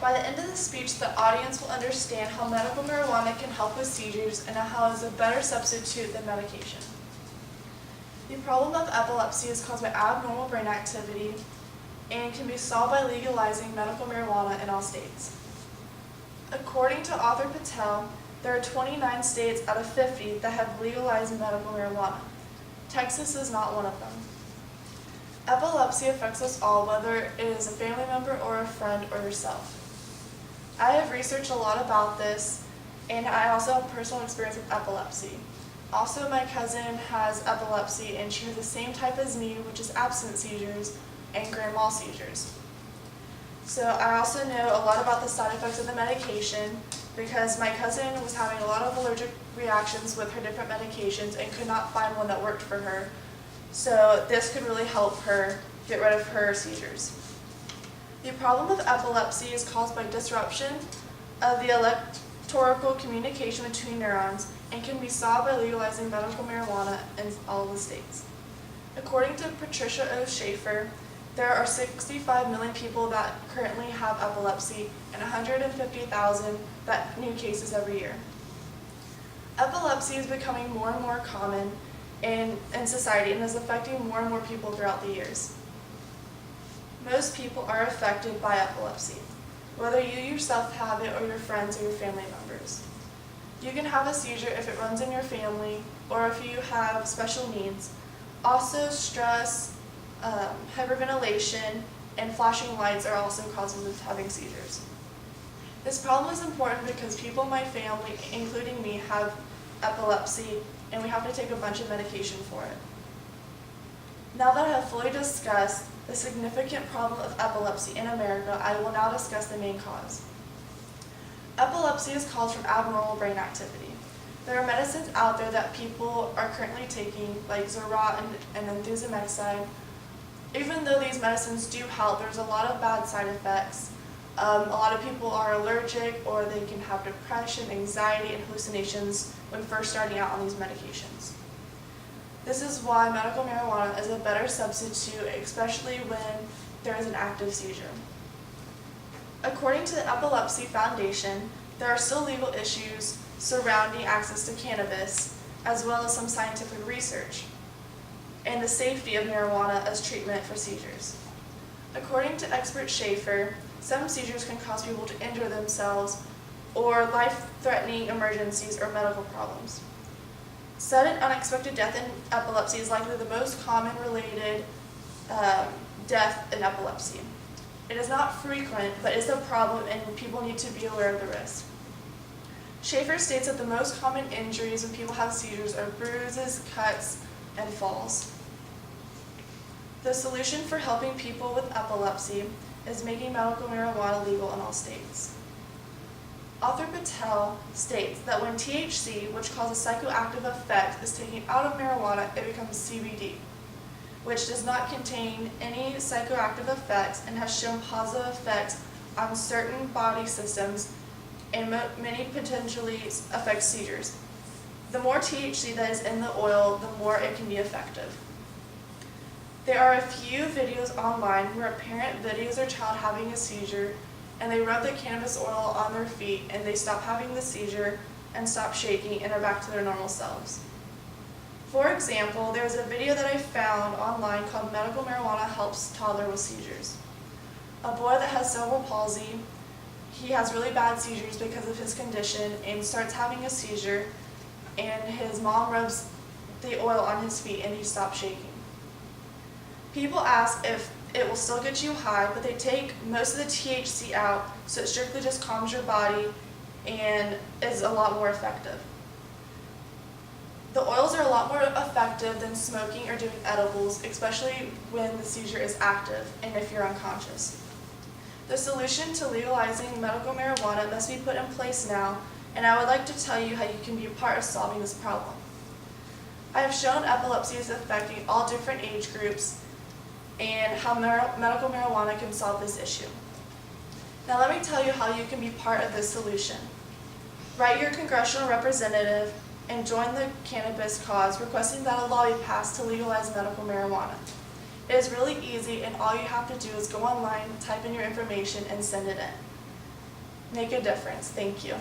By the end of the speech, the audience will understand how medical marijuana can help with seizures and how it is a better substitute than medication. The problem of epilepsy is caused by abnormal brain activity and can be solved by legalizing medical marijuana in all states. According to author Patel, there are 29 states out of 50 that have legalized medical marijuana. Texas is not one of them. Epilepsy affects us all, whether it is a family member or a friend or yourself. I have researched a lot about this, and I also have personal experience with epilepsy. Also, my cousin has epilepsy, and she has the same type as me, which is absence seizures and grand mal seizures. So I also know a lot about the side effects of the medication because my cousin was having a lot of allergic reactions with her different medications and could not find one that worked for her. So this could really help her get rid of her seizures. The problem of epilepsy is caused by disruption of the electrical communication between neurons and can be solved by legalizing medical marijuana in all of the states. According to Patricia O. Schaefer, there are 65 million people that currently have epilepsy and 150,000 new cases every year. Epilepsy is becoming more and more common in society and is affecting more and more people throughout the years. Most people are affected by epilepsy, whether you yourself have it or your friends or your family members. You can have a seizure if it runs in your family or if you have special needs. Also, stress, hyperventilation, and flashing lights are also causes of having seizures. This problem is important because people in my family, including me, have epilepsy and we have to take a bunch of medication for it. Now that I have fully discussed the significant problem of epilepsy in America, I will now discuss the main cause. Epilepsy is caused from abnormal brain activity. There are medicines out there that people are currently taking, like Zyrtec and Enthusiasm. Even though these medicines do help, there's a lot of bad side effects. A lot of people are allergic, or they can have depression, anxiety, and hallucinations when first starting out on these medications. This is why medical marijuana is a better substitute, especially when there is an active seizure. According to the Epilepsy Foundation, there are still legal issues surrounding access to cannabis, as well as some scientific research, and the safety of marijuana as treatment for seizures. According to expert Schaefer, some seizures can cause people to injure themselves or life-threatening emergencies or medical problems. Sudden unexpected death in epilepsy is likely the most common related death in epilepsy. It is not frequent, but is a problem and people need to be aware of the risk. Schaefer states that the most common injuries when people have seizures are bruises, cuts, and falls. The solution for helping people with epilepsy is making medical marijuana legal in all states. Author Patel states that when THC, which causes psychoactive effect, is taken out of marijuana, it becomes CBD, which does not contain any psychoactive effects and has shown positive effects on certain body systems and many potentially affect seizures. The more THC that is in the oil, the more it can be effective. There are a few videos online where a parent videos their child having a seizure and they rub the cannabis oil on their feet and they stop having the seizure and stop shaking and are back to their normal selves. For example, there's a video that I found online called Medical Marijuana Helps Toddler with Seizures. A boy that has cerebral palsy, he has really bad seizures because of his condition and starts having a seizure, and his mom rubs the oil on his feet and he stops shaking. People ask if it will still get you high, but they take most of the THC out, so it strictly just calms your body and is a lot more effective. The oils are a lot more effective than smoking or doing edibles, especially when the seizure is active and if you're unconscious. The solution to legalizing medical marijuana must be put in place now, and I would like to tell you how you can be a part of solving this problem. I have shown epilepsy is affecting all different age groups and how medical marijuana can solve this issue. Now let me tell you how you can be part of this solution. Write your congressional representative and join the cannabis cause requesting that a law be passed to legalize medical marijuana. It is really easy and all you have to do is go online, type in your information, and send it in. Make a difference. Thank you.